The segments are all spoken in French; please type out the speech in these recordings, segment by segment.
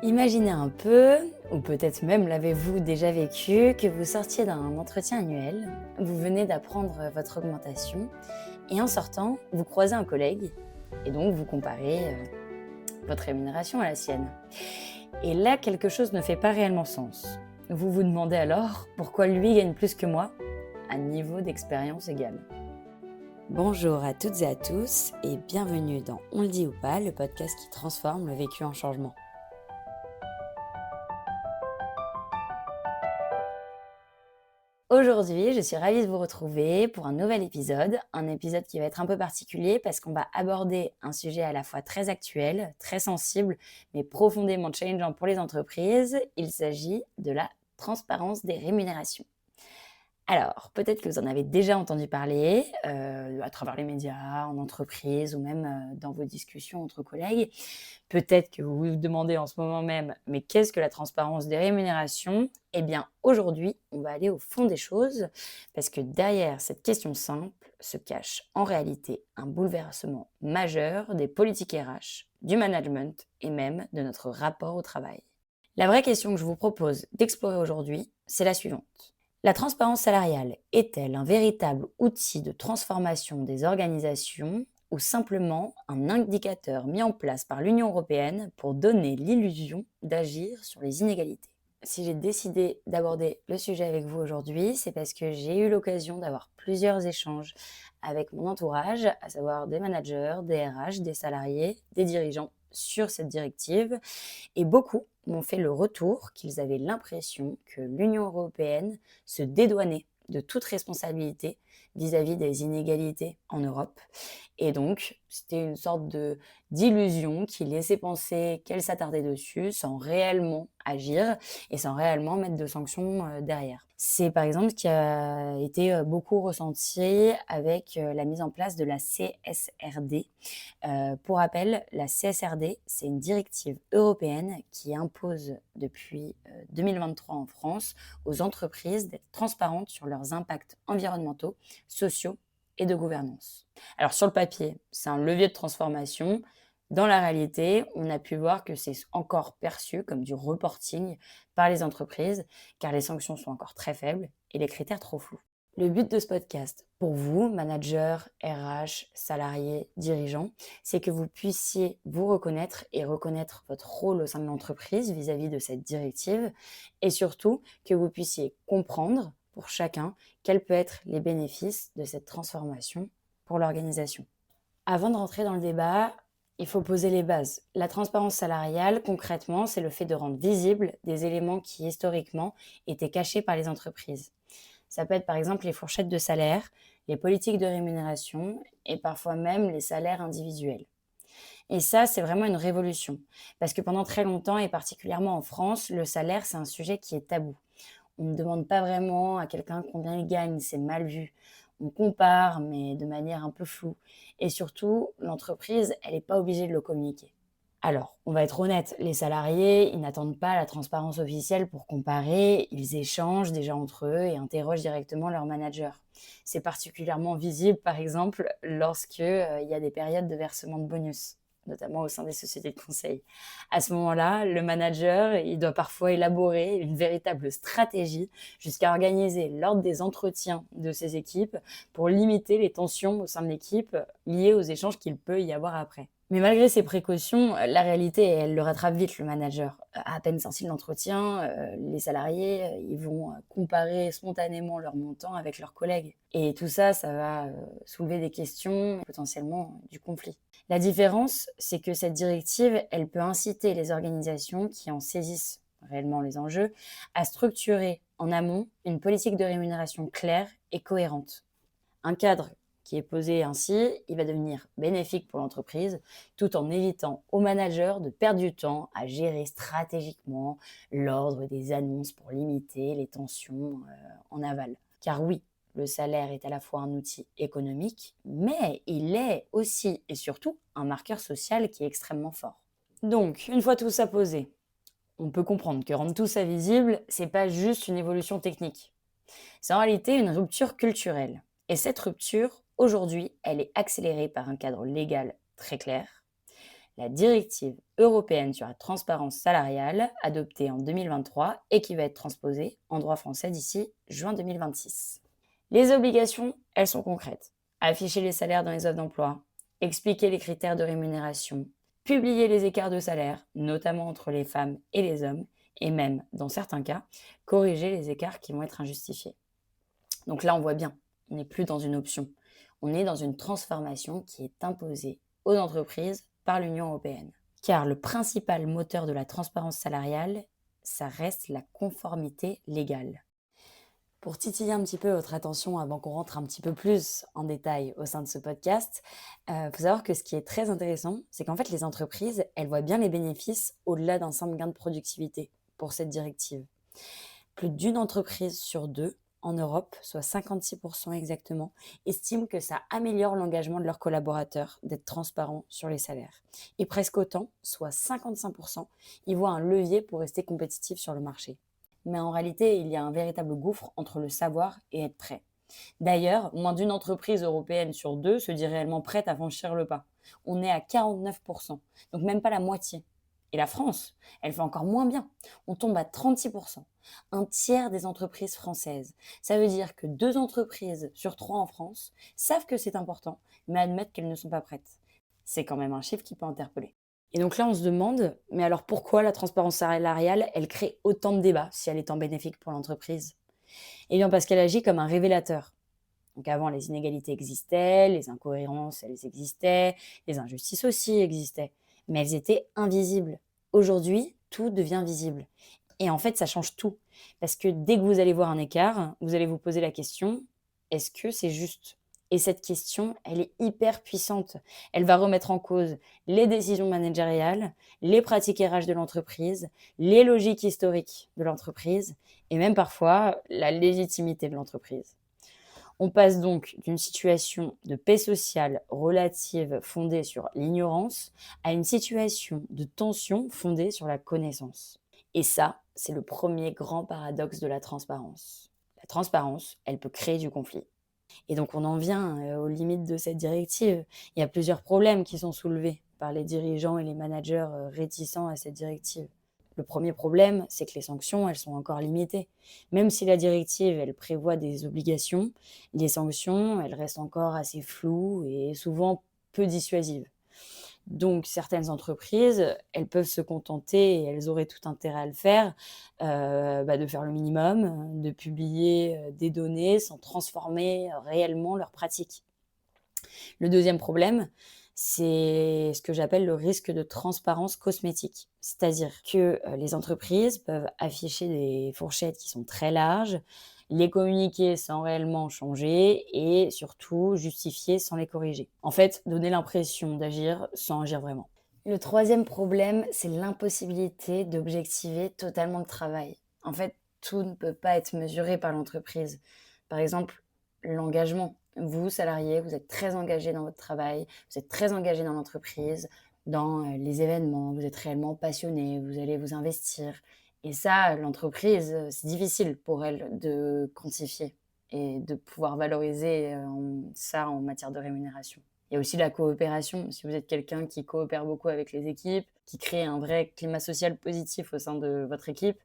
Imaginez un peu, ou peut-être même l'avez-vous déjà vécu, que vous sortiez d'un entretien annuel, vous venez d'apprendre votre augmentation, et en sortant, vous croisez un collègue, et donc vous comparez votre rémunération à la sienne. Et là, quelque chose ne fait pas réellement sens. Vous vous demandez alors pourquoi lui gagne plus que moi, à niveau d'expérience égal. Bonjour à toutes et à tous, et bienvenue dans On le dit ou pas, le podcast qui transforme le vécu en changement. Aujourd'hui, je suis ravie de vous retrouver pour un nouvel épisode, un épisode qui va être un peu particulier parce qu'on va aborder un sujet à la fois très actuel, très sensible, mais profondément challengeant pour les entreprises. Il s'agit de la transparence des rémunérations. Alors, peut-être que vous en avez déjà entendu parler à travers les médias, en entreprise ou même dans vos discussions entre collègues. Peut-être que vous vous demandez en ce moment même, mais qu'est-ce que la transparence des rémunérations? Eh bien, aujourd'hui, on va aller au fond des choses parce que derrière cette question simple se cache en réalité un bouleversement majeur des politiques RH, du management et même de notre rapport au travail. La vraie question que je vous propose d'explorer aujourd'hui, c'est la suivante. La transparence salariale est-elle un véritable outil de transformation des organisations ou simplement un indicateur mis en place par l'Union européenne pour donner l'illusion d'agir sur les inégalités? Si j'ai décidé d'aborder le sujet avec vous aujourd'hui, c'est parce que j'ai eu l'occasion d'avoir plusieurs échanges avec mon entourage, à savoir des managers, des RH, des salariés, des dirigeants sur cette directive. Et beaucoup m'ont fait le retour qu'ils avaient l'impression que l'Union européenne se dédouanait de toute responsabilité vis-à-vis des inégalités en Europe. Et donc, c'était une sorte d'illusion qui laissait penser qu'elle s'attardait dessus sans réellement agir et sans réellement mettre de sanctions derrière. C'est par exemple ce qui a été beaucoup ressenti avec la mise en place de la CSRD. Pour rappel, la CSRD, c'est une directive européenne qui impose depuis 2023 en France aux entreprises d'être transparentes sur leurs impacts environnementaux, sociaux et de gouvernance. Alors sur le papier, c'est un levier de transformation. Dans la réalité, on a pu voir que c'est encore perçu comme du reporting par les entreprises, car les sanctions sont encore très faibles et les critères trop flous. Le but de ce podcast, pour vous, managers, RH, salariés, dirigeants, c'est que vous puissiez vous reconnaître et reconnaître votre rôle au sein de l'entreprise vis-à-vis de cette directive et surtout que vous puissiez comprendre pour chacun quels peuvent être les bénéfices de cette transformation pour l'organisation. Avant de rentrer dans le débat, il faut poser les bases. La transparence salariale, concrètement, c'est le fait de rendre visibles des éléments qui, historiquement, étaient cachés par les entreprises. Ça peut être par exemple les fourchettes de salaire, les politiques de rémunération et parfois même les salaires individuels. Et ça, c'est vraiment une révolution. Parce que pendant très longtemps, et particulièrement en France, le salaire, c'est un sujet qui est tabou. On ne demande pas vraiment à quelqu'un combien il gagne, c'est mal vu. On compare, mais de manière un peu floue. Et surtout, l'entreprise, elle n'est pas obligée de le communiquer. Alors, on va être honnête, les salariés, ils n'attendent pas la transparence officielle pour comparer, ils échangent déjà entre eux et interrogent directement leur manager. C'est particulièrement visible, par exemple, lorsque il y a des périodes de versement de bonus, notamment au sein des sociétés de conseil. À ce moment-là, le manager, il doit parfois élaborer une véritable stratégie jusqu'à organiser l'ordre des entretiens de ses équipes pour limiter les tensions au sein de l'équipe liées aux échanges qu'il peut y avoir après. Mais malgré ces précautions, la réalité, elle le rattrape vite, le manager. À peine sorti de l'entretien, les salariés, ils vont comparer spontanément leur montant avec leurs collègues. Et tout ça, ça va soulever des questions, potentiellement du conflit. La différence, c'est que cette directive, elle peut inciter les organisations qui en saisissent réellement les enjeux à structurer en amont une politique de rémunération claire et cohérente. Un cadre qui est posé ainsi, il va devenir bénéfique pour l'entreprise, tout en évitant aux managers de perdre du temps à gérer stratégiquement l'ordre des annonces pour limiter les tensions en aval. Car oui, le salaire est à la fois un outil économique, mais il est aussi et surtout un marqueur social qui est extrêmement fort. Donc, une fois tout ça posé, on peut comprendre que rendre tout ça visible, c'est pas juste une évolution technique. C'est en réalité une rupture culturelle. Et cette rupture, aujourd'hui, elle est accélérée par un cadre légal très clair. la directive européenne sur la transparence salariale, adoptée en 2023 et qui va être transposée en droit français d'ici juin 2026. Les obligations, elles sont concrètes. Afficher les salaires dans les offres d'emploi, expliquer les critères de rémunération, publier les écarts de salaire, notamment entre les femmes et les hommes, et même, dans certains cas, corriger les écarts qui vont être injustifiés. Donc là, on voit bien, on n'est plus dans une option. On est dans une transformation qui est imposée aux entreprises par l'Union européenne. Car le principal moteur de la transparence salariale, ça reste la conformité légale. Pour titiller un petit peu votre attention avant qu'on rentre un petit peu plus en détail au sein de ce podcast, faut savoir que ce qui est très intéressant, c'est qu'en fait les entreprises, elles voient bien les bénéfices au-delà d'un simple gain de productivité pour cette directive. Plus d'une entreprise sur deux en Europe, soit 56% exactement, estime que ça améliore l'engagement de leurs collaborateurs d'être transparents sur les salaires. Et presque autant, soit 55%, y voient un levier pour rester compétitifs sur le marché. Mais en réalité, il y a un véritable gouffre entre le savoir et être prêt. D'ailleurs, moins d'une entreprise européenne sur deux se dit réellement prête à franchir le pas. On est à 49%, donc même pas la moitié. Et la France, elle fait encore moins bien. On tombe à 36%, un tiers des entreprises françaises. Ça veut dire que 2 entreprises sur 3 en France savent que c'est important, mais admettent qu'elles ne sont pas prêtes. C'est quand même un chiffre qui peut interpeller. Et donc là, on se demande, mais alors pourquoi la transparence salariale, elle crée autant de débats si elle est tant bénéfique pour l'entreprise? Eh bien parce qu'elle agit comme un révélateur. Donc avant, les inégalités existaient, les incohérences, elles existaient, les injustices aussi existaient, mais elles étaient invisibles. Aujourd'hui, tout devient visible. Et en fait, ça change tout. Parce que dès que vous allez voir un écart, vous allez vous poser la question, est-ce que c'est juste? Et cette question, elle est hyper puissante. Elle va remettre en cause les décisions managériales, les pratiques RH de l'entreprise, les logiques historiques de l'entreprise, et même parfois la légitimité de l'entreprise. On passe donc d'une situation de paix sociale relative fondée sur l'ignorance à une situation de tension fondée sur la connaissance. Et ça, c'est le premier grand paradoxe de la transparence. La transparence, elle peut créer du conflit. Et donc on en vient aux limites de cette directive. Il y a plusieurs problèmes qui sont soulevés par les dirigeants et les managers réticents à cette directive. Le premier problème, c'est que les sanctions, elles sont encore limitées. Même si la directive, elle prévoit des obligations, les sanctions, elles restent encore assez floues et souvent peu dissuasives. Donc certaines entreprises, elles peuvent se contenter, et elles auraient tout intérêt à le faire, de faire le minimum, de publier des données sans transformer réellement leurs pratiques. Le deuxième problème, c'est ce que j'appelle le risque de transparence cosmétique. C'est-à-dire que les entreprises peuvent afficher des fourchettes qui sont très larges, les communiquer sans réellement changer et surtout justifier sans les corriger. En fait, donner l'impression d'agir sans agir vraiment. Le troisième problème, c'est l'impossibilité d'objectiver totalement le travail. En fait, tout ne peut pas être mesuré par l'entreprise. Par exemple, l'engagement. Vous, salariés, vous êtes très engagés dans votre travail, vous êtes très engagés dans l'entreprise, dans les événements, vous êtes réellement passionnés, vous allez vous investir. Et ça, l'entreprise, c'est difficile pour elle de quantifier et de pouvoir valoriser ça en matière de rémunération. Il y a aussi la coopération. Si vous êtes quelqu'un qui coopère beaucoup avec les équipes, qui crée un vrai climat social positif au sein de votre équipe,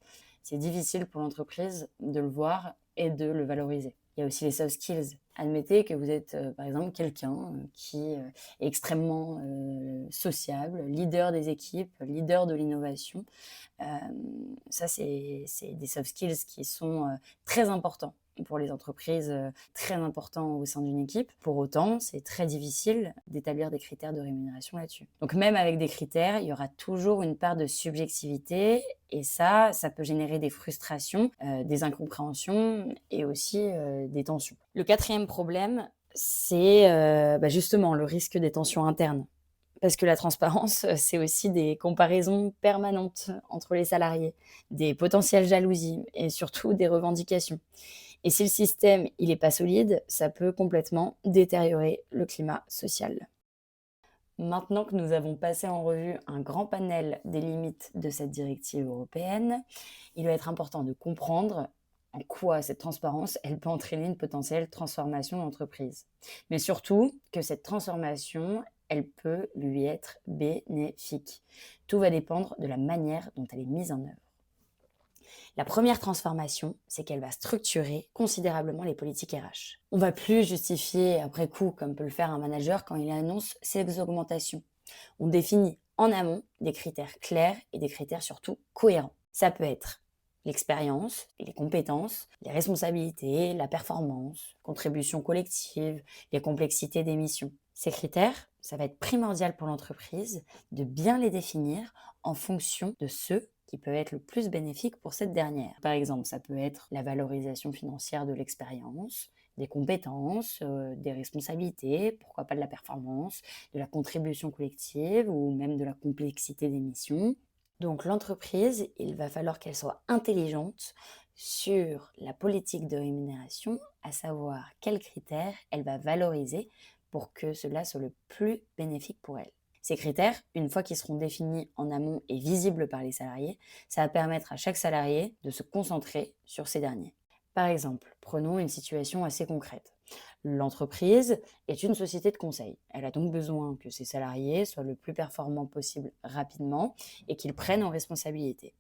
c'est difficile pour l'entreprise de le voir et de le valoriser. Il y a aussi les soft skills. Admettez que vous êtes, par exemple, quelqu'un qui est extrêmement sociable, leader des équipes, leader de l'innovation. Ça, c'est des soft skills qui sont très importants pour les entreprises, très importants au sein d'une équipe. Pour autant, c'est très difficile d'établir des critères de rémunération là-dessus. Donc même avec des critères, il y aura toujours une part de subjectivité et ça peut générer des frustrations, des incompréhensions et aussi des tensions. Le quatrième problème, c'est justement le risque des tensions internes. Parce que la transparence, c'est aussi des comparaisons permanentes entre les salariés, des potentielles jalousies et surtout des revendications. Et si le système il est pas solide, ça peut complètement détériorer le climat social. Maintenant que nous avons passé en revue un grand panel des limites de cette directive européenne, il va être important de comprendre en quoi cette transparence, elle peut entraîner une potentielle transformation d'entreprise. Mais surtout que cette transformation, elle peut lui être bénéfique. Tout va dépendre de la manière dont elle est mise en œuvre. La première transformation, c'est qu'elle va structurer considérablement les politiques RH. On ne va plus justifier après coup, comme peut le faire un manager quand il annonce ses augmentations. On définit en amont des critères clairs et des critères surtout cohérents. Ça peut être l'expérience, les compétences, les responsabilités, la performance, contribution collective, les complexités des missions. Ces critères, ça va être primordial pour l'entreprise de bien les définir en fonction de ceux qui peuvent être le plus bénéfiques pour cette dernière. Par exemple, ça peut être la valorisation financière de l'expérience, des compétences, des responsabilités, pourquoi pas de la performance, de la contribution collective ou même de la complexité des missions. Donc l'entreprise, il va falloir qu'elle soit intelligente sur la politique de rémunération, à savoir quels critères elle va valoriser pour que cela soit le plus bénéfique pour elle. Ces critères, une fois qu'ils seront définis en amont et visibles par les salariés, ça va permettre à chaque salarié de se concentrer sur ces derniers. Par exemple, prenons une situation assez concrète. L'entreprise est une société de conseil. Elle a donc besoin que ses salariés soient le plus performants possible rapidement et qu'ils prennent en responsabilité.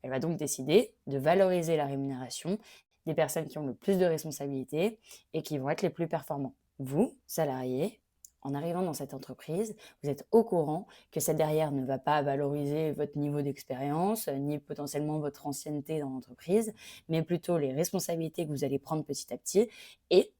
Elle va donc décider de valoriser la rémunération des personnes qui ont le plus de responsabilités et qui vont être les plus performants. Vous, salariés, en arrivant dans cette entreprise, vous êtes au courant que cette derrière ne va pas valoriser votre niveau d'expérience, ni potentiellement votre ancienneté dans l'entreprise, mais plutôt les responsabilités que vous allez prendre petit à petit et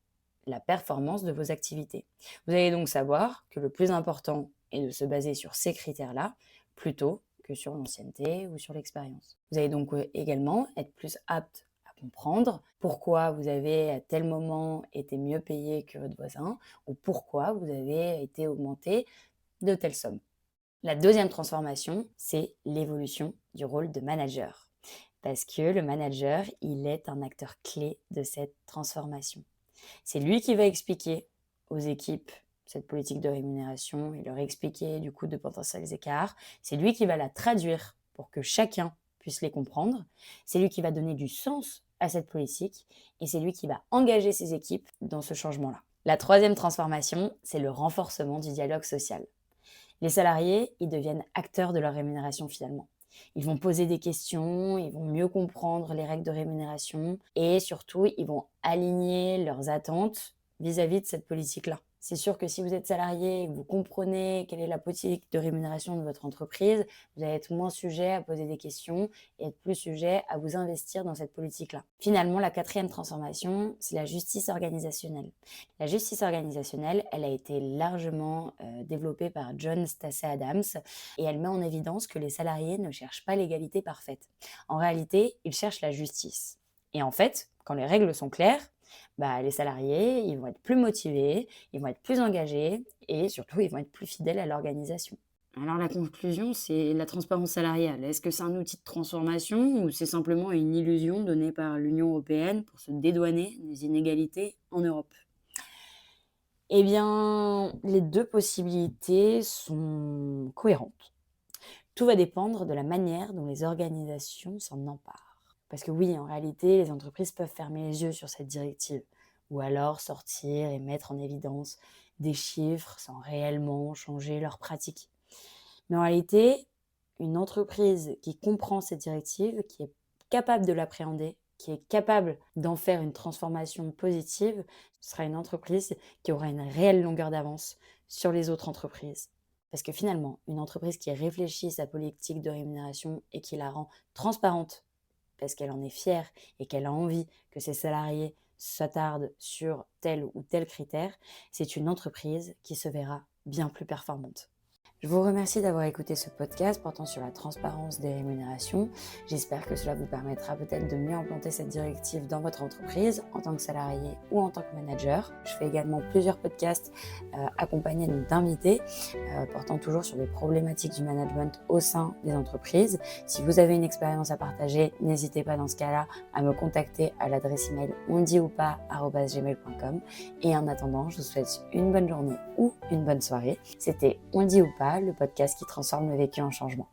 la performance de vos activités. Vous allez donc savoir que le plus important est de se baser sur ces critères-là, plutôt que sur l'ancienneté ou sur l'expérience. Vous allez donc également être plus apte à comprendre pourquoi vous avez à tel moment été mieux payé que votre voisin ou pourquoi vous avez été augmenté de telle somme. La deuxième transformation, c'est l'évolution du rôle de manager. Parce que le manager, il est un acteur clé de cette transformation. C'est lui qui va expliquer aux équipes cette politique de rémunération et leur expliquer du coup de potentiels écarts. C'est lui qui va la traduire pour que chacun puisse les comprendre. C'est lui qui va donner du sens à cette politique et c'est lui qui va engager ses équipes dans ce changement-là. La troisième transformation, c'est le renforcement du dialogue social. Les salariés, ils deviennent acteurs de leur rémunération finalement. Ils vont poser des questions, ils vont mieux comprendre les règles de rémunération et surtout, ils vont aligner leurs attentes vis-à-vis de cette politique-là. C'est sûr que si vous êtes salarié et que vous comprenez quelle est la politique de rémunération de votre entreprise, vous allez être moins sujet à poser des questions et être plus sujet à vous investir dans cette politique-là. Finalement, la quatrième transformation, c'est la justice organisationnelle. La justice organisationnelle, elle a été largement développée par John Stacey Adams et elle met en évidence que les salariés ne cherchent pas l'égalité parfaite. En réalité, ils cherchent la justice. Et en fait, quand les règles sont claires, les salariés, ils vont être plus motivés, ils vont être plus engagés et surtout, ils vont être plus fidèles à l'organisation. Alors la conclusion, c'est la transparence salariale. Est-ce que c'est un outil de transformation ou c'est simplement une illusion donnée par l'Union européenne pour se dédouaner des inégalités en Europe ? Eh bien, les deux possibilités sont cohérentes. Tout va dépendre de la manière dont les organisations s'en emparent. Parce que oui, en réalité, les entreprises peuvent fermer les yeux sur cette directive ou alors sortir et mettre en évidence des chiffres sans réellement changer leurs pratiques. Mais en réalité, une entreprise qui comprend cette directive, qui est capable de l'appréhender, qui est capable d'en faire une transformation positive, ce sera une entreprise qui aura une réelle longueur d'avance sur les autres entreprises. Parce que finalement, une entreprise qui réfléchit sa politique de rémunération et qui la rend transparente, parce qu'elle en est fière et qu'elle a envie que ses salariés s'attardent sur tel ou tel critère, c'est une entreprise qui se verra bien plus performante. Je vous remercie d'avoir écouté ce podcast portant sur la transparence des rémunérations. J'espère que cela vous permettra peut-être de mieux implanter cette directive dans votre entreprise en tant que salarié ou en tant que manager. Je fais également plusieurs podcasts accompagnés d'invités portant toujours sur des problématiques du management au sein des entreprises. Si vous avez une expérience à partager, n'hésitez pas dans ce cas-là à me contacter à l'adresse email onditoupas@gmail.com. Et en attendant, je vous souhaite une bonne journée ou une bonne soirée. C'était On dit ou pas, le podcast qui transforme le vécu en changement.